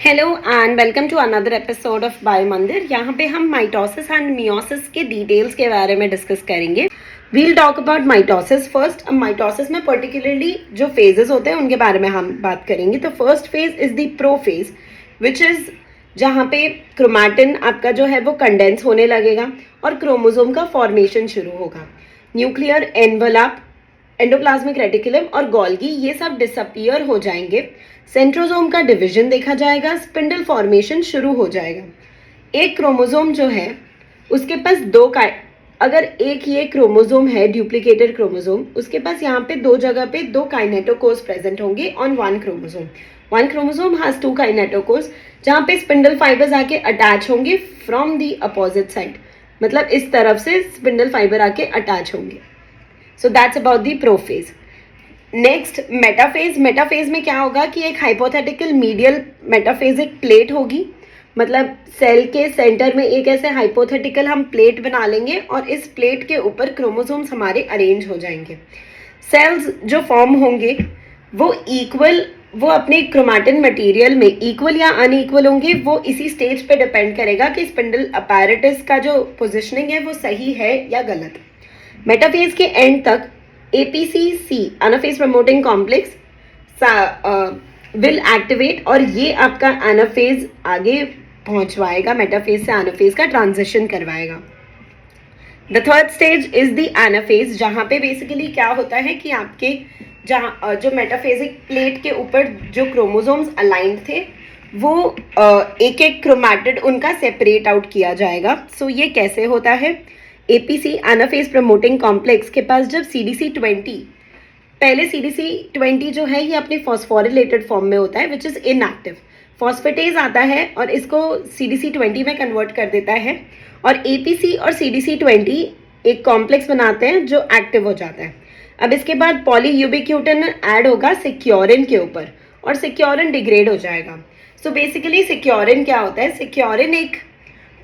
Hello and welcome to another episode of bio Mandir. यहाँ पे हम माइटोसिस एंड मियोसिस के डिटेल्स के बारे में डिस्कस करेंगे। We'll talk about mitosis first. अब माइटोसिस में पर्टिकुलरली जो फेजेस होते हैं उनके बारे में हम बात करेंगे। तो first phase is the prophase which is जहाँ पे क्रोमैटिन आपका जो है वो कंडेंस होने लगेगा और क्रोमोसोम का फॉर्मेशन शुरू होगा। न्यूक्लियर एनवलप, एंडोप्लाज्मिक रेटिकुलम और गोल्गी ये सब डिसअपियर हो जाएंगे। सेंट्रोसोम का डिवीजन देखा जाएगा, स्पिंडल फॉर्मेशन शुरू हो जाएगा। एक क्रोमोसोम जो है उसके पास अगर एक ये क्रोमोसोम है डुप्लीकेटेड क्रोमोसोम, उसके पास यहाँ पे दो जगह पे दो काइनेटोकोर्स प्रेजेंट होंगे on one chromosome has two kinetochores, जहाँ पे स्पिंडल फाइबर्स आके अटैच होंगे फ्रॉम द अपोजिट साइड, मतलब इस तरफ से स्पिंडल फाइबर आके अटैच होंगे। So that's about the prophase. Next metaphase. Metaphase में क्या होगा कि एक हाइपोथेटिकल मीडियल मेटाफेजिक प्लेट होगी, मतलब सेल के सेंटर में एक ऐसे हाइपोथेटिकल हम प्लेट बना लेंगे और इस प्लेट के ऊपर क्रोमोसोम्स हमारे अरेंज हो जाएंगे। सेल्स जो फॉर्म होंगे वो अपने क्रोमैटिन मटेरियल में इक्वल या अनइक्वल होंगे। वो इसी स्टेज पे डिपेंड करेगा कि स्पिंडल अपैरेटस का जो पोजिशनिंग है वो सही है या गलत। मेटाफेज के एंड तक APCC anaphase promoting complex will activate और ये आपका एनाफेज आगे पहुंचवाएगा, मेटाफेज से एनाफेज का ट्रांजिशन करवाएगा। The third stage is the anaphase, जहाँ पे बेसिकली क्या होता है कि आपके जहाँ जो मेटाफेजिक प्लेट के ऊपर जो क्रोमोसोम्स अलाइंड थे वो एक एक क्रोमैटिड उनका सेपरेट आउट किया जाएगा। सो ये कैसे होता है? APC एनाफेज प्रमोटिंग कॉम्प्लेक्स के पास जब CDC20, पहले CDC20 जो है ये अपनी फॉस्फोरिलेटेड फॉर्म में होता है विच इज़ इनएक्टिव। फॉस्फेटेज आता है और इसको CDC20 में कन्वर्ट कर देता है और APC और CDC20 एक कॉम्प्लेक्स बनाते हैं जो एक्टिव हो जाता है। अब इसके बाद पॉलीयूबिक्यूटिन ऐड होगा सिक्योरिन के ऊपर और सिक्योरिन डिग्रेड हो जाएगा। सो बेसिकली सिक्योरिन क्या होता है? सिक्योरिन एक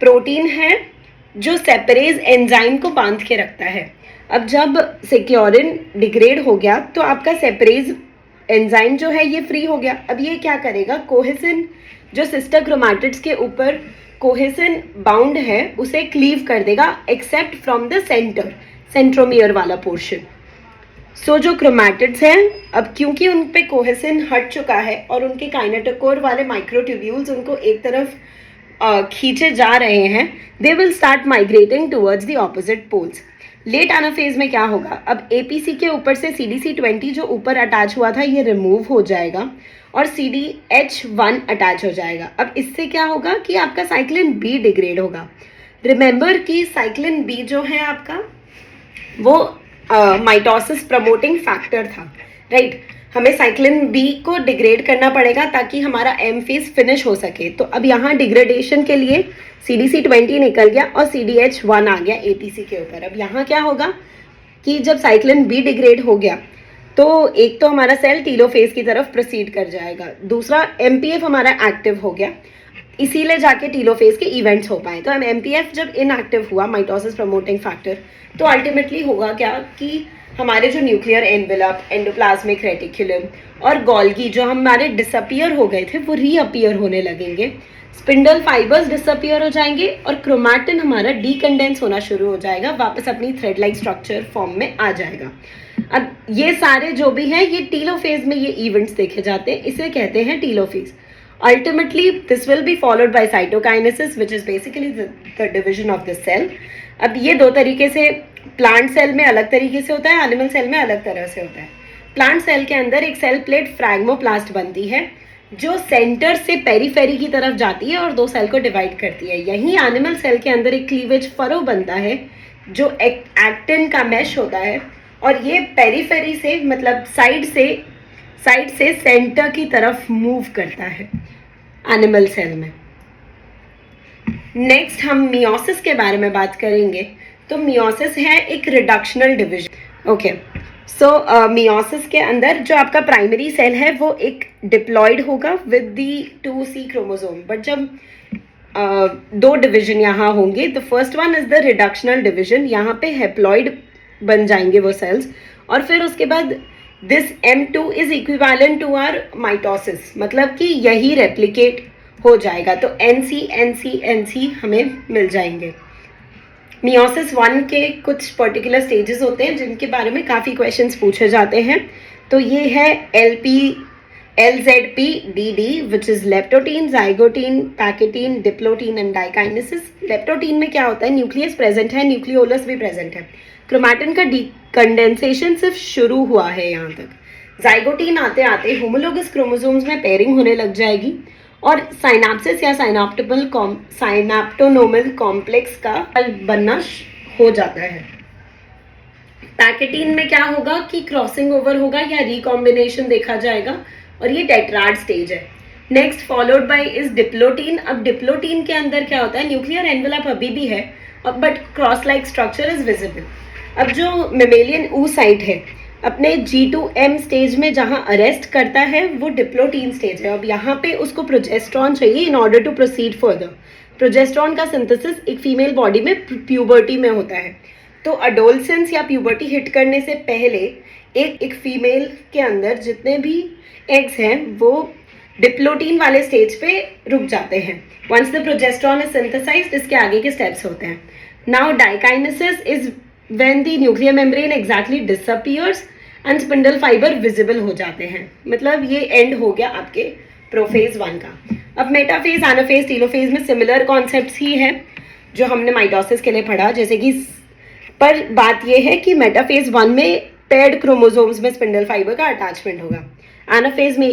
प्रोटीन है जो सेपरेज एंजाइम को बांध के रखता है। अब जब सिक्योरिन डिग्रेड हो गया तो आपका सेपरेज एंजाइम जो है ये फ्री हो गया। अब ये क्या करेगा? कोहेसिन जो सिस्टर क्रोमैटिड्स के ऊपर कोहेसिन बाउंड है उसे क्लीव कर देगा एक्सेप्ट फ्रॉम द सेंट्रोमियर वाला पोर्शन। सो जो क्रोमैटिड्स हैं, अब क्योंकि उन पे कोहेसिन हट चुका है और उनके काइनेटोकोर वाले माइक्रोट्यूब्यूल्स उनको एक तरफ खींचे जा रहे हैं, they will start migrating towards the opposite poles. Late anaphase में क्या होगा? अब APC के ऊपर से CDC20 जो ऊपर अटैच हुआ था ये रिमूव हो जाएगा और CDH1 अटैच हो जाएगा। अब इससे क्या होगा कि आपका साइक्लिन B डिग्रेड होगा। रिमेंबर कि साइक्लिन B जो है आपका वो माइटोसिस प्रमोटिंग फैक्टर था, राइट? हमें साइक्लिन B को डिग्रेड करना पड़ेगा ताकि हमारा M फेज फिनिश हो सके। तो अब यहाँ डिग्रेडेशन के लिए CDC20 निकल गया और CDH1 आ गया APC के ऊपर। अब यहाँ क्या होगा कि जब साइक्लिन B डिग्रेड हो गया तो एक तो हमारा सेल टीलोफेज की तरफ प्रोसीड कर जाएगा, दूसरा MPF हमारा एक्टिव हो गया, इसीलिए जाके टीलोफेज के इवेंट्स हो पाए। तो MPF जब इनएक्टिव हुआ, माइटोसिस प्रमोटिंग फैक्टर, तो अल्टीमेटली होगा क्या कि हमारे जो न्यूक्लियर एनवेलप, एंडोप्लाज्मिक रेटिकुलम और गोल्गी जो हमारे डिसअपियर हो गए थे वो रीअपियर होने लगेंगे। स्पिंडल फाइबर्स डिसअपियर हो जाएंगे और क्रोमैटिन हमारा डीकंडेंस होना शुरू हो जाएगा, वापस अपनी थ्रेड लाइक स्ट्रक्चर फॉर्म में आ जाएगा। अब ये सारे जो भी हैं ये टीलोफेज में ये इवेंट्स देखे जाते हैं, इसे कहते हैं telophase. Ultimately, this will be followed by cytokinesis, which is basically the division of the cell. अब ये दो तरीके से प्लांट सेल में अलग तरीके से होता है, एनिमल सेल में अलग तरह से होता है। प्लांट सेल के अंदर एक सेल प्लेट फ्रैग्मोप्लास्ट बनती है जो सेंटर से पेरीफेरी की तरफ जाती है और दो सेल को डिवाइड करती है। यहीं एनिमल सेल के अंदर एक क्लीवेज फरो बनता है जो एक्टिन का मैश होता है और ये पेरीफेरी से मतलब साइड से सेंटर की तरफ मूव करता है एनिमल सेल में। नेक्स्ट हम मियोसिस के बारे में बात करेंगे। तो मियोसिस है एक रिडक्शनल डिवीजन। ओके, सो मियोसिस के अंदर जो आपका प्राइमरी सेल है वो एक डिप्लॉयड होगा with the 2C chromosome, but जब दो डिवीजन यहाँ होंगे, the first one is the reductional division, यहाँ पे हेप्लॉइड बन जाएंगे वो सेल्स और फिर उसके बाद this M2 is equivalent to our mitosis, मतलब कि यही रेप्लिकेट हो जाएगा। तो NC हमें मिल जाएंगे। मियोसिस 1 के कुछ पर्टिकुलर स्टेजेस होते हैं जिनके बारे में काफ़ी क्वेश्चंस पूछे जाते हैं। तो ये है LZPDD, which is leptotene, zygotene, pachytene, diplotene and diakinesis. Leptotene में क्या होता है, न्यूक्लियस प्रेजेंट है, न्यूक्लियोलस भी प्रेजेंट है, क्रोमैटिन का कंडेंसेशन सिर्फ शुरू हुआ है यहाँ तक। जाइगोटीन आते आते होमोलोगस क्रोमोसोम्स में पेयरिंग होने लग जाएगी और साइनाप्सिस या साइनाप्टोनोमल कॉम्प्लेक्स का बनना हो जाता है। पैकेटीन में क्या होगा कि क्रॉसिंग ओवर होगा या रिकॉम्बिनेशन देखा जाएगा और ये टेट्राड स्टेज है। Next followed by is diplotene. अब डिप्लोटीन के अंदर क्या होता है, न्यूक्लियर एनवेलप अभी भी है but cross like structure is visible. अब जो मेमेलियन oocyte है अपने G2M स्टेज में जहां अरेस्ट करता है वो डिप्लोटीन स्टेज है। अब यहाँ पे उसको प्रोजेस्ट्रॉन चाहिए in order to proceed further. Progesterone का सिंथेसिस एक फीमेल बॉडी में प्यूबर्टी में होता है। तो अडोलसेंस या प्यूबर्टी हिट करने से पहले एक फीमेल के अंदर जितने भी एग्स हैं वो डिप्लोटीन वाले स्टेज पे रुक जाते हैं। Once the progesterone is synthesized, इसके आगे के स्टेप्स होते हैं। Now diakinesis is when the nuclear membrane exactly disappears and spindle fiber visible हो जाते हैं। मतलब ये एंड हो गया आपके प्रोफेज 1 का। अब मेटाफेज, एनाफेज, टीलोफेज में सिमिलर कॉन्सेप्ट्स ही हैं जो हमने माइटोसिस के लिए पढ़ा, जैसे कि पर बात ये है कि मेटाफेज 1 में पेयर्ड क्रोमोसोम्स में स्पिंडल फाइबर का अटैचमेंट होगा। एनाफेज में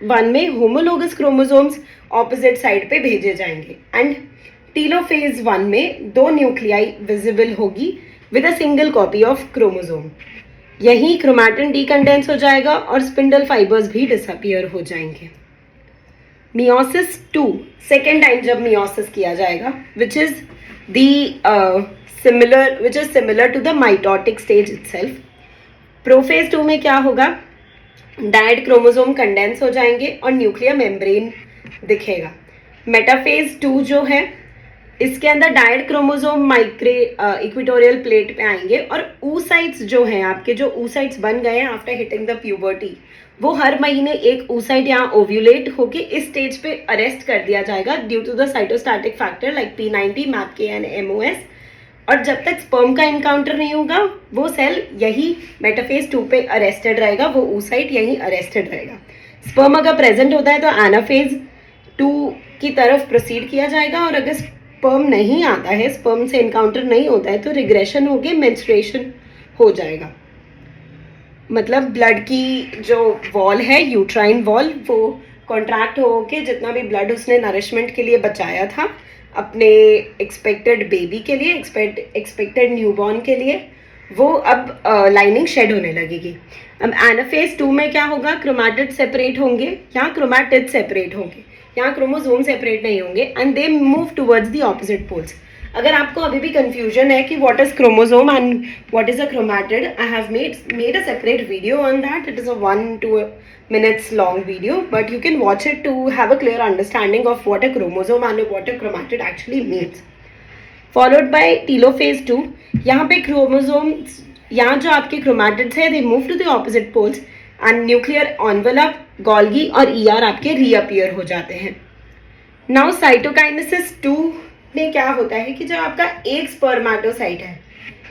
1 में होमोलोगस क्रोमोसोम्स ऑपोजिट साइड पे भेजे जाएंगे एंड टीलोफेज 1 में 2 न्यूक्लियाई विजिबल होगी with a single copy of chromosome. यही क्रोमैटिन डीकंडेंस हो जाएगा और स्पिंडल फाइबर्स भी डिसअपियर हो जाएंगे। मियोसिस 2 सेकेंड टाइम जब मियोसिस किया जाएगा which is similar to the mitotic stage itself. Prophase 2 में क्या होगा, डायड क्रोमोसोम कंडेंस हो जाएंगे और न्यूक्लियर मेम्ब्रेन दिखेगा। मेटाफेज 2 जो है इसके अंदर डायड क्रोमोसोम इक्वेटोरियल प्लेट पे आएंगे और oocytes जो हैं आपके, जो oocytes बन गए हैं आफ्टर हिटिंग द प्यूबर्टी, वो हर महीने एक oocyte यहाँ ओव्यूलेट होके इस स्टेज पे अरेस्ट कर दिया जाएगा due to the cytostatic factor like P90, MAPK and MOS। और जब तक स्पर्म का इनकाउंटर नहीं होगा वो सेल यही मेटाफेज 2 पे अरेस्टेड रहेगा, वो oocyte यही अरेस्टेड रहेगा। स्पर्म अगर प्रेजेंट होता है तो एनाफेज 2 की तरफ प्रोसीड किया जाएगा और अगर स्पर्म नहीं आता है, स्पर्म से इनकाउंटर नहीं होता है तो रिग्रेशन होके मेंस्ट्रुएशन हो जाएगा। मतलब ब्लड की जो वॉल है, यूट्राइन वॉल, वो कॉन्ट्रैक्ट होके जितना भी ब्लड उसने नरिशमेंट के लिए बचाया था अपने एक्सपेक्टेड बेबी के लिए, एक्सपेक्टेड न्यूबॉर्न के लिए, वो अब लाइनिंग शेड होने लगेगी। अब एनाफेज 2 में क्या होगा, क्रोमैटिड सेपरेट होंगे, यहाँ क्रोमैटिड सेपरेट होंगे, यहाँ क्रोमोसोम सेपरेट नहीं होंगे and they move towards the opposite poles. अगर आपको अभी भी कंफ्यूजन है कि what is chromosome and what is a chromatid, I have made a separate video on that. It is a 1-2 minutes long video, but you can watch it to have a clear understanding of what a chromosome and what a chromatid actually means. Followed by telophase 2, यहाँ पे chromosomes, यहाँ जो आपके chromatids है, they move to the opposite poles and nuclear envelope, Golgi और ER आपके reappear हो जाते हैं। नाउ साइटोकाइनेसिस 2 में क्या होता है कि जब आपका एक स्पर्मेटोसाइट है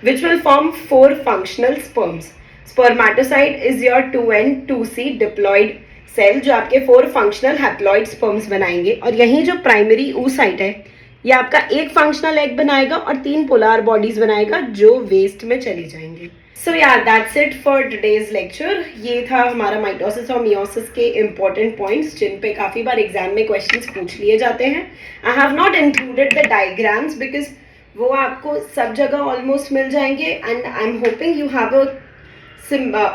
which will form 4 functional sperms. Spermatocyte is your 2N2C diploid cell जो आपके 4 फंक्शनल हैप्लॉइड स्पर्म्स बनाएंगे और यही जो प्राइमरी oocyte है ये आपका एक फंक्शनल एग बनाएगा और 3 पोलर बॉडीज बनाएगा जो वेस्ट में चली जाएंगी। सो या that's it for today's lecture. ये था हमारा माइटोसिस और मियोसिस के इंपॉर्टेंट पॉइंट्स जिन पे काफ़ी बार एग्जाम में क्वेश्चंस पूछ लिए जाते हैं। I have not included the diagrams because वो आपको सब जगह ऑलमोस्ट मिल जाएंगे and I am hoping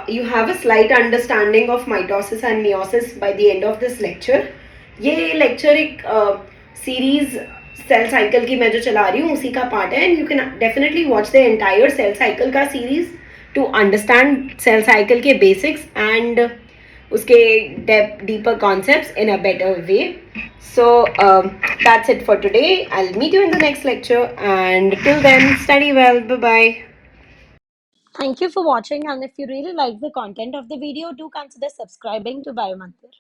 you have a slight understanding of mitosis and meiosis by the end of this lecture. ये lecture एक series cell cycle की मैं जो चला रही हूँ उसी का part है and you can definitely watch the entire cell cycle का series to understand cell cycle के basics and उसके deeper concepts in a better way. So that's it for today. I'll meet you in the next lecture and till then study well. Bye bye. Thank you for watching, and if you really like the content of the video, do consider subscribing to Biomantir.